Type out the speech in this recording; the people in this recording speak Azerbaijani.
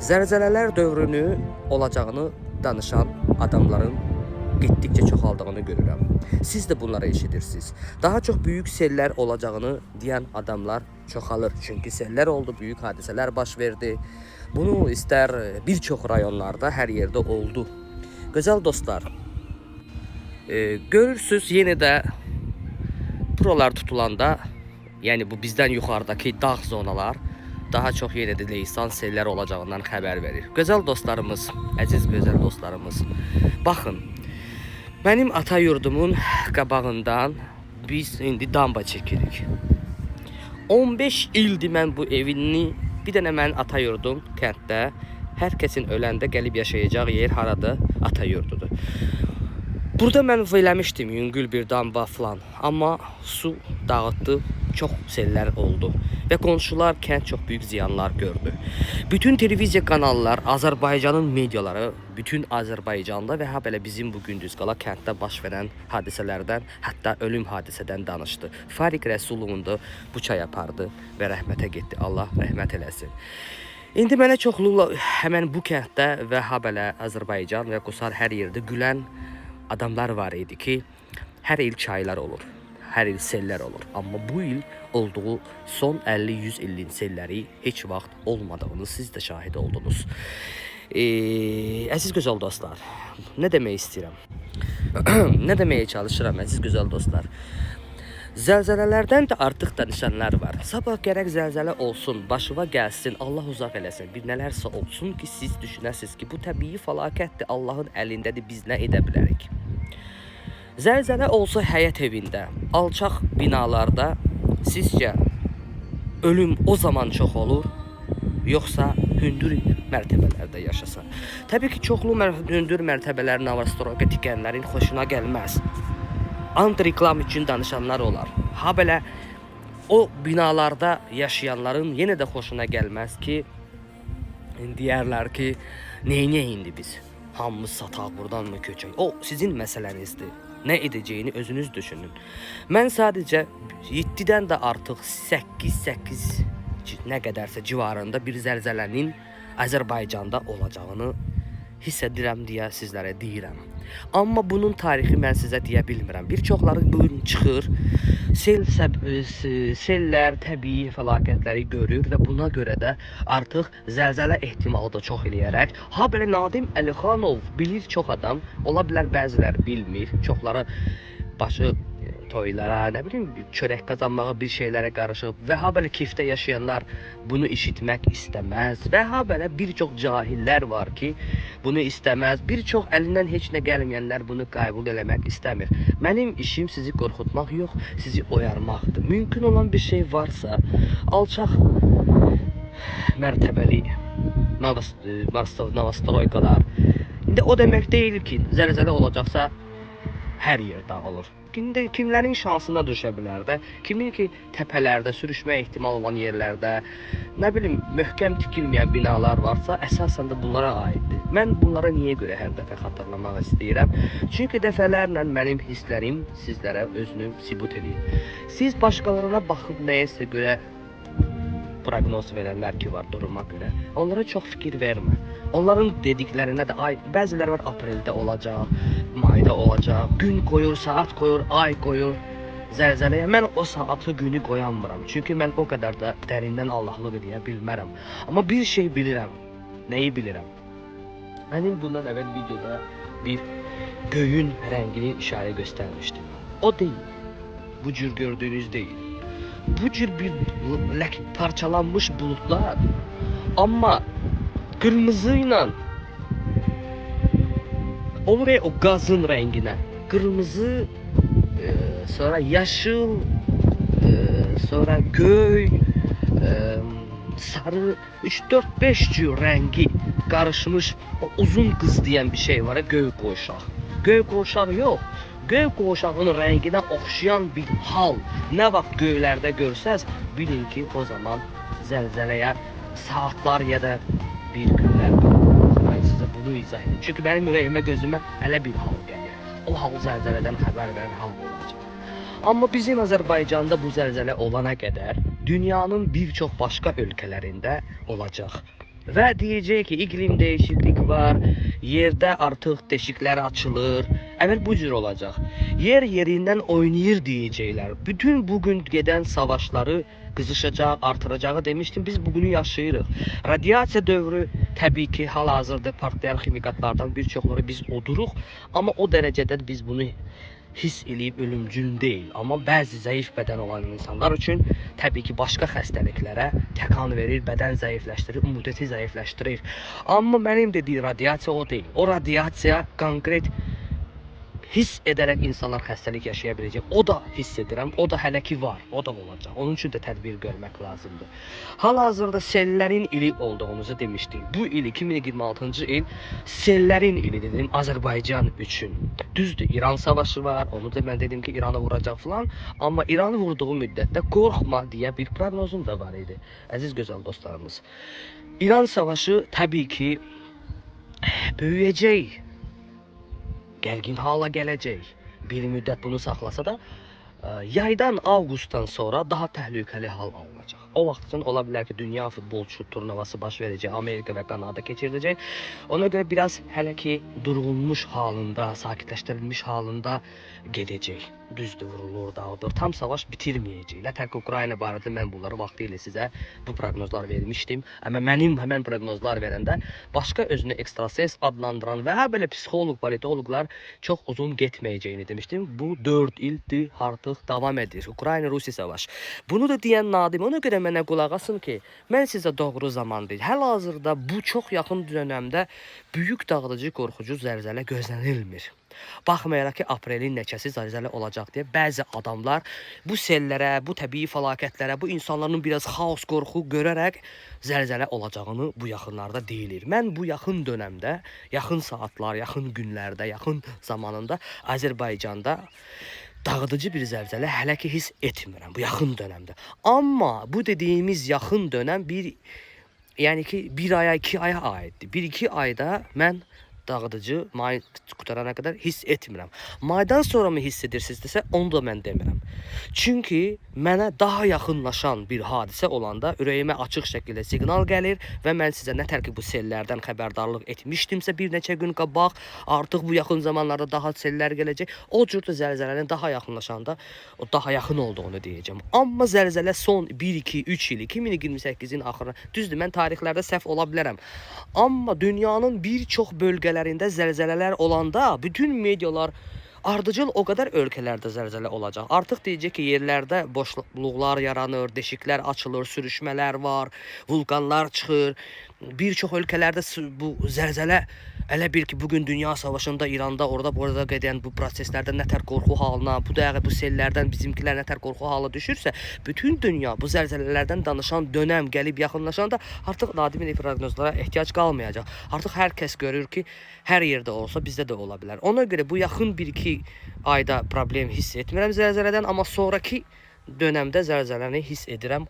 Zəlzələlər dövrünü olacağını danışan adamların getdikcə çoxaldığını görürəm. Siz de bunları eşidirsiniz. Daha çok büyük seller olacağını diyen adamlar çoxalır. Çünkü seller oldu, büyük hadiseler baş verdi. Bunu ister birçok rayonlarda, her yerde oldu. Güzel dostlar, görürsüz yine de buralar tutulanda, yani bu bizden yukarıdaki dağ zonalar daha çok yine de leysan seller olacağından haber verir. Güzel dostlarımız, əziz güzel dostlarımız, bakın, benim ata yurdumun qabağından biz indi damba çekirik. 15 ildir mən bu evini, bir dənə mən ata yurdum kənddə. Hər kəsin öləndə gəlib yaşayacaq yer harada? Ata yurdudur. Burada mən eləmişdim yüngül bir damba falan, amma su dağıtdı, çox sellər oldu və qonşular kənd çox büyük ziyanlar gördü. Bütün televiziya kanallar, Azərbaycanın mediaları, bütün Azərbaycanda və belə bizim bu gündüz qala kənddə baş verən hadisələrdən, hətta ölüm hadisədən danışdı. Fariq Rəsulunun da bu çay apardı və rəhmətə getdi. Allah rəhmət eləsin. İndi mənə çoxlu həmən bu kənddə və belə Azərbaycan və Qusar hər yerdə gülən adamlar var idi ki, hər il çaylar olur, hər il seller olur. Amma bu il olduğu son 50-100 ilin selləri heç vaxt olmadığını siz də şahid oldunuz. Əziz gözəl dostlar, nə demək istəyirəm? Nə deməyə çalışıram əziz gözəl dostlar? Zəlzələlərdən də artıq danışanlar var. Sabah gərək zəlzələ olsun, başıva gəlsin, Allah uzaq eləsin, bir nələrsə olsun ki, siz düşünəsiniz ki, bu təbii fəlakətdir, Allahın əlindədir, biz nə edə bilərik? Zəlzələ olsa həyət evində, alçaq binalarda sizcə ölüm o zaman çox olur, yoxsa hündür mərtəbələrdə yaşasa? Təbii ki, çoxlu hündür mərtəbələrin avastroqa tikənlərin xoşuna gəlməz. Anti-reklam için danışanlar olar. Ha belə o binalarda yaşayanların yenə də xoşuna gəlməz ki, deyərlər ki, neynə indi biz? Hamımız sataq, buradan mı köçək? O sizin məsələnizdir. Nə edəcəyini özünüz düşünün. Mən sadəcə 7-dən də artıq 8 nə qədərsə civarında bir zəlzələnin Azərbaycanda olacağını hiss edirəm deyə sizlərə deyirəm. Amma bunun tarixi mən sizə deyə bilmirəm. Bir çoxları bugün çıxır, sellər, təbii fəlakətləri görür və buna görə də artıq zəlzələ ehtimalı da çox eləyərək, ha belə Nadim Əlixanov bilir çox adam, ola bilər bəziləri bilmir, çoxları başı toylara, nə bilim, çörək qazanmağa bir şeylərə qarışıb və ha belə keyfdə yaşayanlar bunu işitmək istəməz və ha belə bir çox cahillər var ki, bunu istəməz, bir çox əlindən heç nə gəlməyənlər bunu qəbul eləmək istəmir. Mənim işim sizi qorxutmaq yox, sizi oyarmaqdır. Mümkün olan bir şey varsa, alçaq mərtəbəli navastroykalar. İndi o demək deyil ki, zəlzələ olacaqsa hər yer dağılır. İndi kimlərin şansına düşə bilər də, kimin ki təpələrdə, sürüşmə ehtimal olan yerlərdə, nə bilim, möhkəm tikilməyən binalar varsa, əsasən də bunlara aiddir. Mən bunlara niyə görə hər dəfə xatırlamaq istəyirəm? Çünki dəfələrlə mənim hisslərim sizlərə özünü sübut edir. Siz başqalarına baxıb nəyəsə görə proqnoz verənlər ki var duruma görə, onlara çox fikir vermə. Onların dediklərinə də bəziləri var apreldə olacaq, mayda olacaq, gün qoyur, saat qoyur, ay qoyur zəlzələyə. Mən o saatı günü qoyanmıram. Çünki mən o qədər də dərindən Allahlıq edə bilmərəm. Amma bir şey bilirəm. Nəyi bilirəm? Mənim bundan əvvəl videoda bir göyün rəngini işarə göstərmişdim. O deyil. Bu cür gördüyünüz deyil. Bu cür bir parçalanmış bulutlar, amma qırmızı ilə olur ya o qazın rənginə, qırmızı, sonra yaşıl, sonra göy, sarı, 3-4-5 cür rəngi qarışmış o uzun qız deyən bir şey var ya, göy qoşaq. Göy qoşaq yox, göy qoşağın rənginə oxşayan bir hal nə vaxt göylərdə görsəz, bilin ki o zaman zəlzələyə saatlar ya da bir günlər mən sizə bunu izah edim. Çünki mənim ürəyimə, gözümə elə bir hal gəlir. O hal zəlzələdən xəbər verən hal olacaq. Amma bizim Azərbaycanda bu zəlzələ olana qədər dünyanın bir çox başqa ölkələrində olacaq. Və deyəcək ki, iqlim dəyişiklik var, yerdə artıq deşiklər açılır. Əgər bu cür olacaq, yer yerindən oynayır deyəcəklər. Bütün bugün gedən savaşları qızışacaq, artıracağı demişdim. Biz bugünü yaşayırıq. Radiasiya dövrü təbii ki, hal-hazırda partlayan ximikatlardan bir çoxları biz oduruq. Amma o dərəcədə biz bunu hiss eləyib ölümcül deyil. Amma bəzi zəif bədən olan insanlar üçün təbii ki, başqa xəstəliklərə təkan verir, bədən zəifləşdirir, immunitet zəifləşdirir. Amma mənim dediyim radiasiya o deyil. O radiasiya konkret hiss edərək insanlar xəstəlik yaşaya biləcək. O da hiss edirəm, o da hələ ki var, o da olacaq. Onun üçün də tədbir görmək lazımdır. Hal-hazırda sellərin ili olduğumuzu demişdik. Bu il 2026-cı il sellərin ili dedim Azərbaycan üçün. Düzdür, İran savaşı var. Onu da mən dedim ki, İranı vuracaq falan. Amma İranı vurduğu müddətdə qorxma deyə bir proqnozum da var idi. Əziz gözəl dostlarımız. İran savaşı təbii ki böyüyəcək. Gərgin hala gələcək. Bir müddət bunu saxlasa da yaydan avqustdan sonra daha təhlükəli hal alınacaq. O vaxt üçün ola bilər ki, dünya futbolçu turnuvası baş verəcək, Amerika və Kanada keçiriləcək. Ona görə biraz hələ ki durulmuş halında, sakitləşdirilmiş halında gedəcək. Düzdür, vurulur, dağıdır. Tam savaş bitirməyəcək. Tək Ukrayna barədə mən bunları vaxtilə sizə bu proqnozlar vermişdim. Amma mənim həmən proqnozlar verəndə başqa özünü ekstrasens adlandıran və belə psixoloq, politoloqlar çox uzun getməyəcəyini demişdim. Bu 4 ildir artıq davam edir. Ukrayna-Rusiya savaşı. Bunu da deyən Nadim, ona görə mənə qulaq asın ki, mən sizə doğru zaman deyil. Həl-hazırda bu çox yaxın dönəmdə böyük dağıdıcı, qorxucu zəlzələ gözlənilmir. Baxmayaraq ki, aprelin neçəsi zəlzələ olacaq deyə bəzi adamlar bu sellərə, bu təbii fəlakətlərə, bu insanların biraz xaos, qorxu görərək zəlzələ olacağını bu yaxınlarda deyilir. Mən bu yaxın dönəmdə, yaxın saatlar, yaxın günlərdə, yaxın zamanında Azərbaycanda dağıdıcı bir zəlzələ hələ ki hiss etmirəm bu yaxın dönəmdə. Amma bu dediyimiz yaxın dönəm yəni ki 1 aya, 2 aya aiddir. 1-2 ayda mən dağıdıcı may qutarana qədər hiss etmirəm. Maydan sonra mı hiss edirsinizsə, onu da mən demirəm. Çünki mənə daha yaxınlaşan bir hadisə olanda ürəyimə açıq şəkildə siqnal gəlir və mən sizə nətər ki bu sellərdən xəbərdarlıq etmişdimsə bir neçə gün qabaq, artıq bu yaxın zamanlarda daha sellər gələcək. O cür də zəlzələnin daha yaxınlaşanda o daha yaxın olduğunu deyəcəm. Amma zəlzələ son 1-2-3 il 2028-in axırına, düzdür, mən tarixlərdə səhv ola bilərəm. Amma dünyanın bir çox bölgələrində zəlzələlər olanda bütün medialar ardıcıl o qədər ölkələrdə zəlzələ olacaq. Artıq deyəcək ki, yerlərdə boşluqlar yaranır, deşiklər açılır, sürüşmələr var, vulkanlar çıxır. Bir çox ölkələrdə bu zəlzələ elə bir ki, bugün dünya savaşında İranda, orada gedən bu proseslərdə nətər qorxu halına, bu da bu sellərdən bizimkilər nətər qorxu halı düşürsə, bütün dünya bu zəlzələlərdən danışan dönəm gəlib yaxınlaşanda artıq Nadimin proqnozlara ehtiyac qalmayacaq. Artıq hər kəs görür ki, hər yerdə olsa bizdə də ola bilər. Ona görə bu yaxın 1-2 ayda problem hiss etmirəm zəlzələdən, amma sonraki dönəmdə zəlzələni hiss edirəm.